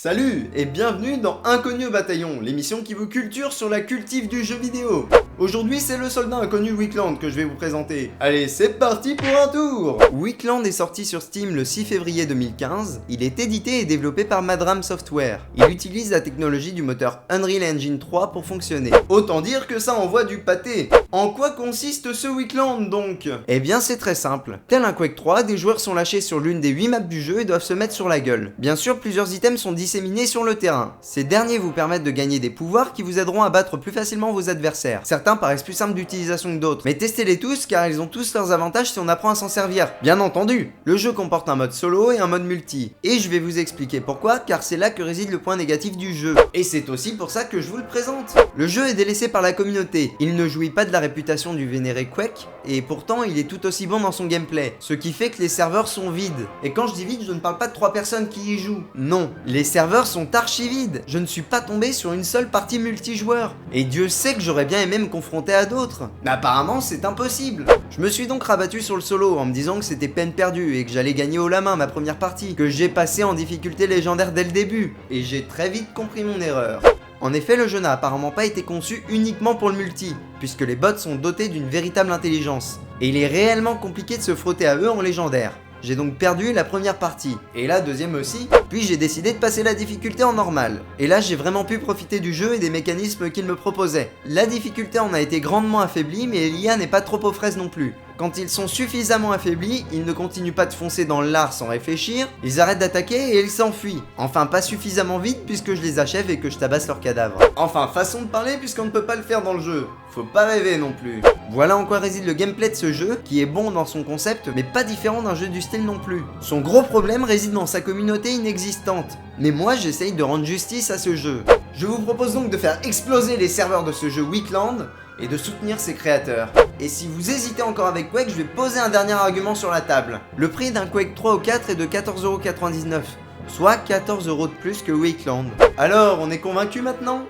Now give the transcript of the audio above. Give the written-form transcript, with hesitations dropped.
Salut et bienvenue dans Inconnu au bataillon, l'émission qui vous culture sur la cultive du jeu vidéo. Aujourd'hui c'est le soldat inconnu Weekland que je vais vous présenter. Allez c'est parti pour un tour. Weekland est sorti sur Steam le 6 février 2015, il est édité et développé par Madram Software. Il utilise la technologie du moteur Unreal Engine 3 pour fonctionner. Autant dire que ça envoie du pâté. En quoi consiste ce Weekland donc? Eh bien c'est très simple. Tel un Quake 3, des joueurs sont lâchés sur l'une des 8 maps du jeu et doivent se mettre sur la gueule. Bien sûr plusieurs items sont disséminés sur le terrain. Ces derniers vous permettent de gagner des pouvoirs qui vous aideront à battre plus facilement vos adversaires. Certains paraissent plus simples d'utilisation que d'autres, mais testez-les tous car ils ont tous leurs avantages si on apprend à s'en servir. Bien entendu, le jeu comporte un mode solo et un mode multi. Et je vais vous expliquer pourquoi, car c'est là que réside le point négatif du jeu. Et c'est aussi pour ça que je vous le présente. Le jeu est délaissé par la communauté. Il ne jouit pas de la réputation du vénéré Quake, et pourtant il est tout aussi bon dans son gameplay. Ce qui fait que les serveurs sont vides. Et quand je dis vide, je ne parle pas de 3 personnes qui y jouent. Non, les serveurs sont archi vides. Je ne suis pas tombé sur une seule partie multijoueur. Et Dieu sait que j'aurais bien aimé me confronter à d'autres. Mais apparemment c'est impossible. Je me suis donc rabattu sur le solo en me disant que c'était peine perdue et que j'allais gagner haut la main ma première partie, que j'ai passé en difficulté légendaire dès le début. Et j'ai très vite compris mon erreur. En effet, le jeu n'a apparemment pas été conçu uniquement pour le multi, puisque les bots sont dotés d'une véritable intelligence. Et il est réellement compliqué de se frotter à eux en légendaire. J'ai donc perdu la première partie, et la deuxième aussi, puis j'ai décidé de passer la difficulté en normal. Et là j'ai vraiment pu profiter du jeu et des mécanismes qu'il me proposait. La difficulté en a été grandement affaiblie, mais l'IA n'est pas trop aux fraises non plus. Quand ils sont suffisamment affaiblis, ils ne continuent pas de foncer dans l'art sans réfléchir, ils arrêtent d'attaquer et ils s'enfuient. Enfin pas suffisamment vite puisque je les achève et que je tabasse leurs cadavres. Enfin façon de parler puisqu'on ne peut pas le faire dans le jeu. Faut pas rêver non plus. Voilà en quoi réside le gameplay de ce jeu, qui est bon dans son concept mais pas différent d'un jeu du style non plus. Son gros problème réside dans sa communauté inexistante. Mais moi j'essaye de rendre justice à ce jeu. Je vous propose donc de faire exploser les serveurs de ce jeu Weekland et de soutenir ses créateurs. Et si vous hésitez encore avec Quake, je vais poser un dernier argument sur la table. Le prix d'un Quake 3 ou 4 est de 14,99€, soit 14€ de plus que Weekland. Alors, on est convaincu maintenant ?